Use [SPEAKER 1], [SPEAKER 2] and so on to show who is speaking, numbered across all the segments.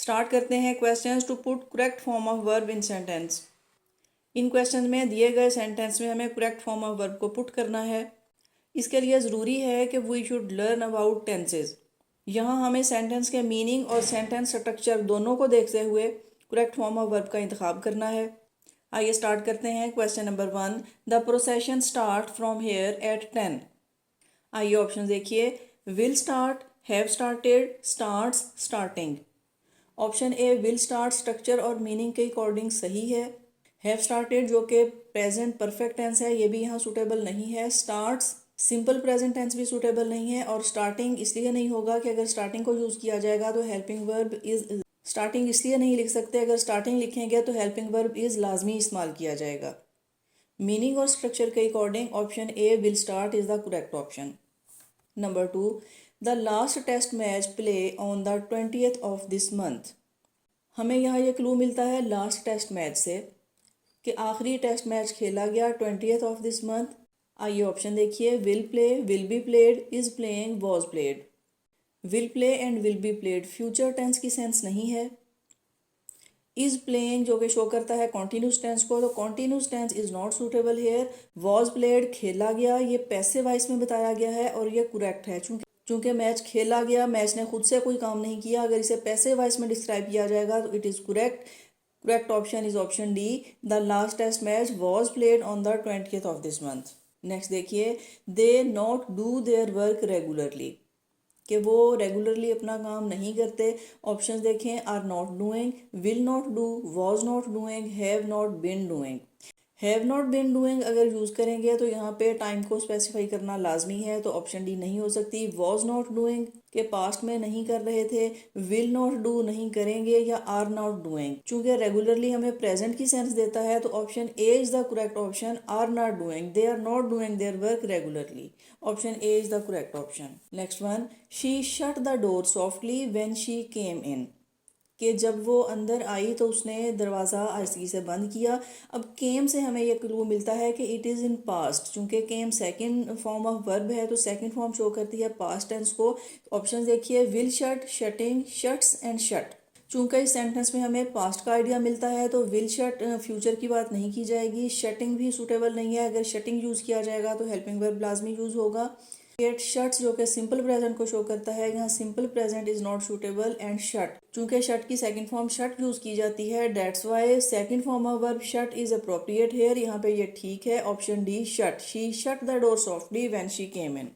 [SPEAKER 1] Start करते हैं questions to put correct form of verb in sentence. इन question में दिए गए सेंटेंस में हमें करेक्ट फॉर्म ऑफ वर्ब को पुट करना है। इसके लिए ज़रूरी है कि we should learn about tenses. यहाँ हमें सेंटेंस के मीनिंग और सेंटेंस स्ट्रक्चर दोनों को देखते हुए करेक्ट फॉर्म ऑफ वर्ब का इंतखाब करना है। आइए स्टार्ट करते हैं। Question number 1, the procession start from here at 10। आइए ऑप्शन देखिए। Will start, have started, starts, starting. Option A will start structure और मीनिंग के अकॉर्डिंग सही है। हैव स्टार्टेड जो कि प्रेजेंट परफेक्ट टेंस है ये भी यहाँ सूटेबल नहीं है। स्टार्ट्स सिंपल प्रेजेंट टेंस भी सूटेबल नहीं है। और स्टार्टिंग इसलिए नहीं होगा कि अगर स्टार्टिंग को यूज़ किया जाएगा तो हेल्पिंग वर्ब इज, स्टार्टिंग इसलिए नहीं लिख सकते, अगर स्टार्टिंग लिखेंगे तो हेल्पिंग वर्ब इज लाजमी इस्तेमाल किया जाएगा। मीनिंग और स्ट्रक्चर के according option A will start is the correct option. Number 2, the last test match play on the 20th of this month. हमें यहाँ ये क्लू मिलता है लास्ट टेस्ट मैच से कि आखिरी टेस्ट मैच खेला गया 20th ऑफ दिस मंथ। आइए ऑप्शन देखिए। Will play, will be played, is playing, was played. Will play and will be played future tense की सेंस नहीं है। इज प्लेइंग जो कि शो करता है कॉन्टिन्यूस टेंस को, तो continuous tense is not suitable here. Was played खेला गया, ये पैसिव वॉइस में बताया गया है और ये करेक्ट है। चूंकि मैच खेला गया, मैच ने खुद से कोई काम नहीं किया, अगर इसे पैसिव वॉइस में डिस्क्राइब किया जाएगा तो it is correct. Correct option is option D, the last test match was played on the 20th of this month. Next देखिए। They not do their work regularly, कि वो रेगुलरली अपना काम नहीं करते। ऑप्शंस देखें। Are not doing, will not do, was not doing, have not been doing. Have not been doing अगर use करेंगे तो यहाँ पे टाइम को स्पेसिफाई करना लाजमी है, तो ऑप्शन डी नहीं हो सकती। वॉज नॉट डूइंग के पास्ट में नहीं कर रहे थे। विल नॉट डू नहीं करेंगे, या आर नॉट डूइंग चूंकि रेगुलरली हमें प्रेजेंट की सेंस देता है, तो option A is the correct option. Are not doing, they are not doing their work regularly. Option A is the correct option. Next one, she shut the door softly when she came in, कि जब वो अंदर आई तो उसने दरवाज़ा आहिस्ती से बंद किया। अब केम से हमें यह क्लू मिलता है कि इट इज़ इन पास्ट, चूंकि came second form of verb है तो सेकंड फॉर्म शो करती है पास्ट टेंस को। ऑप्शन देखिए। Will shut, shutting, shuts and shut. चूंकि इस सेंटेंस में हमें पास्ट का आइडिया मिलता है तो विल शट फ्यूचर की बात नहीं की जाएगी। शटिंग भी सूटेबल नहीं है, अगर शटिंग यूज़ किया जाएगा तो हेल्पिंग वर्ब लाजमी यूज़ होगा। गेट शट्स जो कि सिंपल प्रेजेंट को शो करता है, यहाँ simple present is not suitable. And shut चूंकि शट की सेकंड फॉर्म शट यूज की जाती है, that's why second form of verb shut is appropriate here, यहाँ पे ये ठीक है। Option D shut, she shut the door softly when she came in.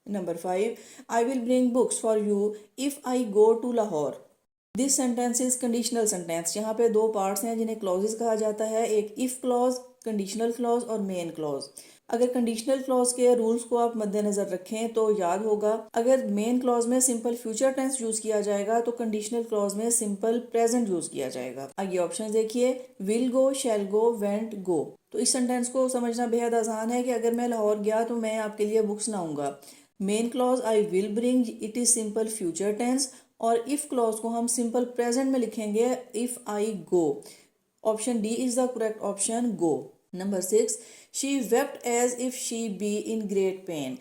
[SPEAKER 1] Number 5, I will bring books for you if I go to Lahore. This sentence is conditional sentence. यहाँ पे दो parts हैं जिन्हें क्लॉजेस कहा जाता है, एक इफ क्लॉज, कंडीशनल क्लॉज और मेन क्लॉज। अगर कंडीशनल क्लॉज के रूल्स को आप मद्देनजर रखें तो याद होगा, अगर मेन क्लॉज में सिंपल फ्यूचर टेंस यूज किया जाएगा तो कंडीशनल क्लॉज में सिंपल प्रेजेंट यूज किया जाएगा। आगे ऑप्शन देखिए। Will go, shall go, went go. तो इस सेंटेंस को समझना बेहद आसान है कि अगर मैं लाहौर गया तो मैं आपके लिए बुक्स लाऊंगा। Main clause I will bring, it is simple future tense, और इफ क्लॉज को हम सिंपल प्रेजेंट में लिखेंगे, if I go. Option D is the correct option, go. Number 6, she wept as if she be in great pain.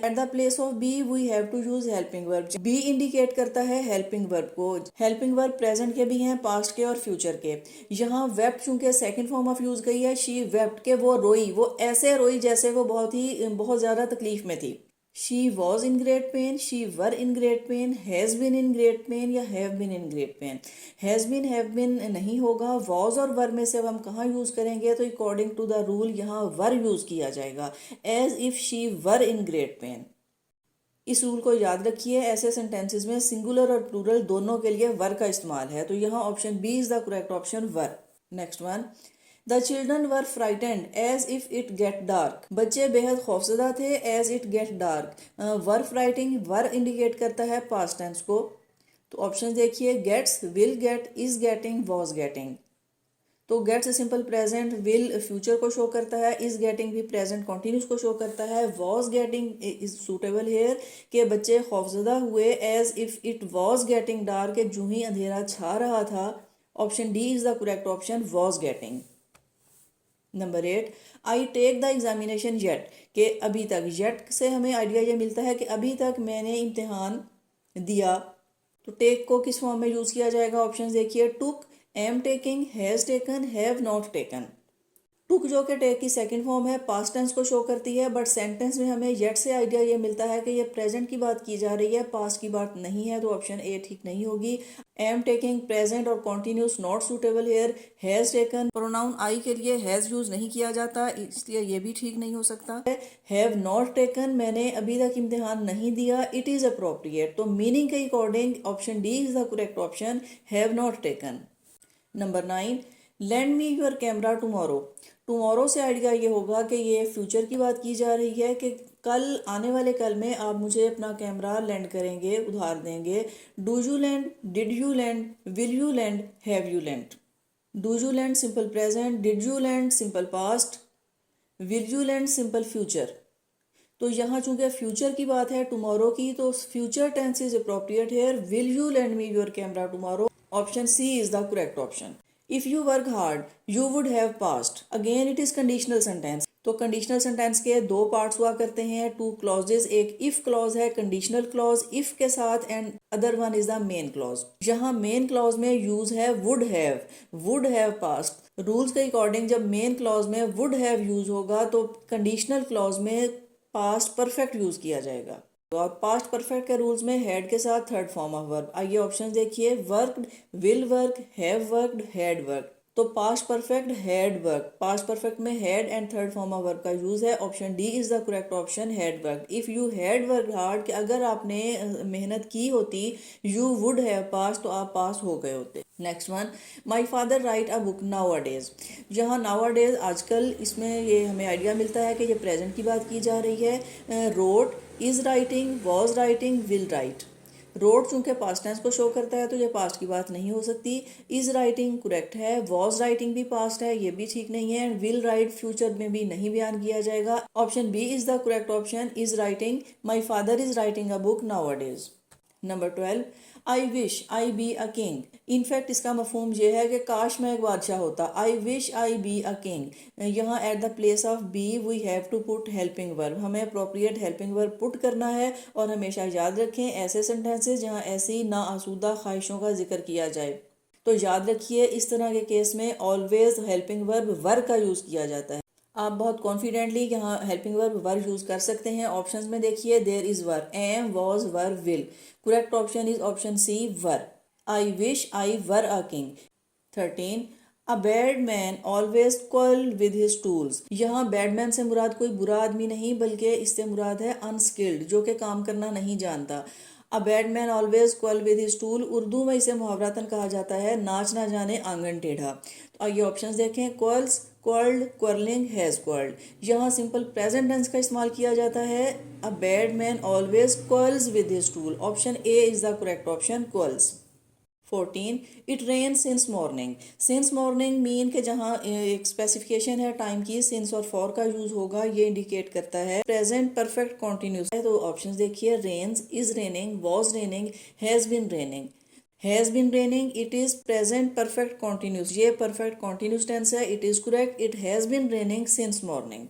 [SPEAKER 1] At the place of be we have to use helping verb. be indicate करता है helping verb को। Helping verb present के भी हैं, past के और future के। यहाँ wept चूंकि सेकंड फॉर्म ऑफ यूज गई है, she wept के वो रोई, वो ऐसे रोई जैसे वो बहुत ज़्यादा तकलीफ में थी। She was in great pain, she were in great pain, has been in great pain या have been in great pain. Has been, have been नहीं होगा। वॉज और वर में से अब हम कहाँ यूज़ करेंगे, तो अकॉर्डिंग टू द रूल यहाँ वर यूज़ किया जाएगा, as if she were in great pain. इस रूल को याद रखिए, ऐसे सेंटेंसेस में सिंगुलर और प्लूरल दोनों के लिए वर का इस्तेमाल है, तो यहाँ option B is the correct option, were. Next one, the children were frightened as if it get dark. बच्चे बेहद खौफजदा थे, as it get dark. Were frightening, were indicate करता है पास्ट टेंस को, तो ऑप्शन देखिए। Gets, will get, is getting, was getting. तो gets simple present, will future को शो करता है, इज गेटिंग भी प्रेजेंट कॉन्टिन्यूस को शो करता है। Was getting is suitable here, के बच्चे खौफजदा हुए, as if it was getting dark, जूं ही अंधेरा छा रहा था। Option D is the correct option, was getting. Number 8, I take the examination yet, के अभी तक। येट से हमें आइडिया ये मिलता है कि अभी तक मैंने इम्तिहान दिया, तो टेक को किस फॉर्म में यूज़ किया जाएगा? ऑप्शन देखिए, took, am taking, has taken, have not taken. Took जो कि टेक की सेकंड फॉर्म है, पास्ट टेंस को शो करती है, बट सेंटेंस में हमें येट से आइडिया ये मिलता है कि ये प्रेजेंट की बात की जा रही है, पास्ट की बात नहीं है, तो ऑप्शन ए ठीक नहीं होगी। एम टेकिंग प्रेजेंट और continuous not suitable here. Has taken pronoun I के लिए हैज़ यूज नहीं किया जाता, इसलिए ये भी ठीक नहीं हो सकता है। हैव नॉट टेकन मैंने अभी तक इम्तिहान नहीं दिया, इट इज़ अप्रोप्रिएट। तो मीनिंग के according option D is the correct option, have not taken. Number 9, land me your camera tomorrow. Tomorrow से आइडिया ये होगा कि ये फ्यूचर की बात की जा रही है कि कल, आने वाले कल में आप मुझे अपना कैमरा लैंड करेंगे, उधार देंगे। Do you land, did you land, will you land, have you land. Do you land simple present, did you land simple past, will you land simple future. तो यहाँ चूंकि फ्यूचर की बात है टुमारो की, तो future tense is appropriate here. Will you lend me your camera tomorrow, option C is the correct option. If you work hard you would have passed, again it is conditional sentence. तो conditional sentence के दो parts हुआ करते हैं, two clauses. एक if clause है, conditional clause if के साथ, and other one is the main clause. जहां मेन क्लॉज में यूज है वुड हैव पास्ट। रूल्स के अकॉर्डिंग जब मेन क्लॉज में वुड हैव यूज होगा तो कंडीशनल क्लॉज में पास्ट परफेक्ट यूज किया जाएगा। और पास्ट परफेक्ट के रूल्स में हैड के साथ थर्ड फॉर्म ऑफ वर्ब। आइए ऑप्शन देखिए, worked, will work, have worked, had work. तो past perfect had work, past perfect में had and third form of verb का यूज है। Option D is the correct option, had work. If you had work hard, कि अगर आपने मेहनत की होती, यू वुड हैव पास, तो आप पास हो गए होते। Next one, my father right a book now a days. जहाँ नाउ अ डेज आजकल, इसमें ये हमें आइडिया मिलता है कि ये प्रेजेंट की बात की जा रही है। Wrote, is writing, was writing, will write. Wrote चूंकि पास्ट टेंस को शो करता है तो ये पास्ट की बात नहीं हो सकती। इज राइटिंग करेक्ट है, वॉज राइटिंग भी पास्ट है, ये भी ठीक नहीं है। विल राइट फ्यूचर में भी नहीं बयान किया जाएगा। Option B is the correct option, is writing. My father is writing a book nowadays. Number 12, I wish I be a king. In fact इसका मफहूम ये है कि काश मैं एक बादशाह होता। I wish I be a king. यहाँ at the place of be we have to put helping verb, हमें अप्रोप्रिएट हेल्पिंग वर्ब पुट करना है। और हमेशा याद रखें ऐसे सेंटेंसेस जहाँ ऐसी नाआसूदा ख्वाहिशों का जिक्र किया जाए, तो याद रखिए इस तरह के केस में ऑलवेज हेल्पिंग वर्ब वर का यूज़ किया जाता है। आप बहुत कॉन्फिडेंटली यहाँ हेल्पिंग वर्ब वर यूज कर सकते हैं। ऑप्शंस में देखिए, there is were, am, was, were, will. Correct option is option C, were. I wish I were a king. 13, a bad man always quarrel with his tools. यहाँ bad man से मुराद कोई बुरा आदमी नहीं, बल्कि इससे मुराद है अनस्किल्ड, जो कि काम करना नहीं जानता। A bad man always quarrel with his tool, Urdu में इसे मुहावरतन कहा जाता है नाच ना जाने आंगन टेढ़ा। तो आइए ऑप्शंस देखें, क्वल्स, क्वर्ल्ड, क्वर्लिंग, हैज क्वर्ल्ड। यहाँ सिंपल प्रेजेंट टेंस का इस्तेमाल किया जाता है। A bad man always quarrels with his tool, option A is the correct option, quarrels. 14, it rain since morning. Since morning mean के जहाँ एक स्पेसिफिकेशन है टाइम की, सिंस और फॉर का यूज होगा, ये इंडिकेट करता है प्रेजेंट परफेक्ट कॉन्टिन्यूस है। तो ऑप्शंस देखिए, rains, is raining, was raining, has been raining. Has been raining it is present perfect continuous, ये परफेक्ट कॉन्टिन्यूस टेंस है, it is correct. It has been raining since morning.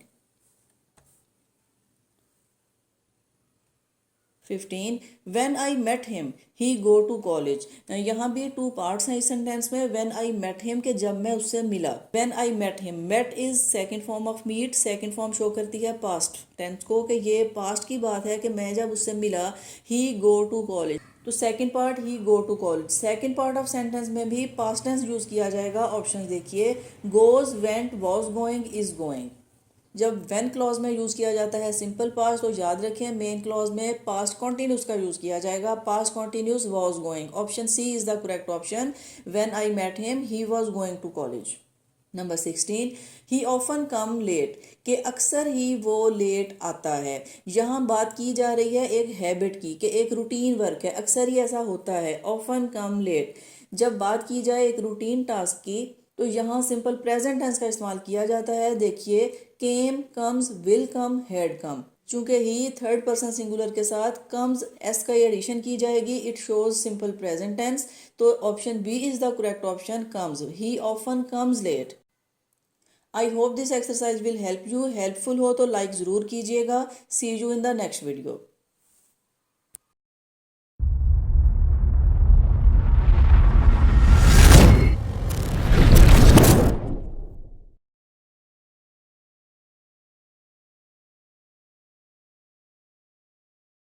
[SPEAKER 1] 15, when I met him he go to college। यहाँ भी two parts हैं इस sentence में। when I met him के जब मैं उससे मिला। when I met him, met is second form of meat, second form show करती है पास्ट टेंस को, कि ये पास्ट की बात है कि मैं जब उससे मिला। he go to college, तो सेकेंड पार्ट ही go to college. Second part of sentence में भी पास्ट टेंस यूज किया जाएगा। ऑप्शन देखिए, goes, went, was going, is going. जब वेन क्लॉज में यूज किया जाता है सिंपल पास्ट, तो याद रखें मेन क्लॉज में पास्ट कॉन्टिन्यूस का यूज किया जाएगा। Past continuous was going, option C is the correct option, when I met him he was going to college. Number 16, he often come late, कि अक्सर ही वो लेट आता है। यहाँ बात की जा रही है एक हैबिट की, कि एक रूटीन वर्क है, अक्सर ही ऐसा होता है। ऑफन कम लेट, जब बात की जाए एक रूटीन टास्क की, तो यहाँ सिंपल प्रेजेंट टेंस का इस्तेमाल किया जाता है। देखिए, came, comes, will come, had come. चूंकि ही थर्ड पर्सन सिंगुलर के साथ कम्स एस का एडिशन की जाएगी, it shows simple present tense. तो option B is the correct option, comes. He often comes late. I hope this exercise will help you. Helpful हो तो like ज़रूर कीजिएगा। See you in the next video.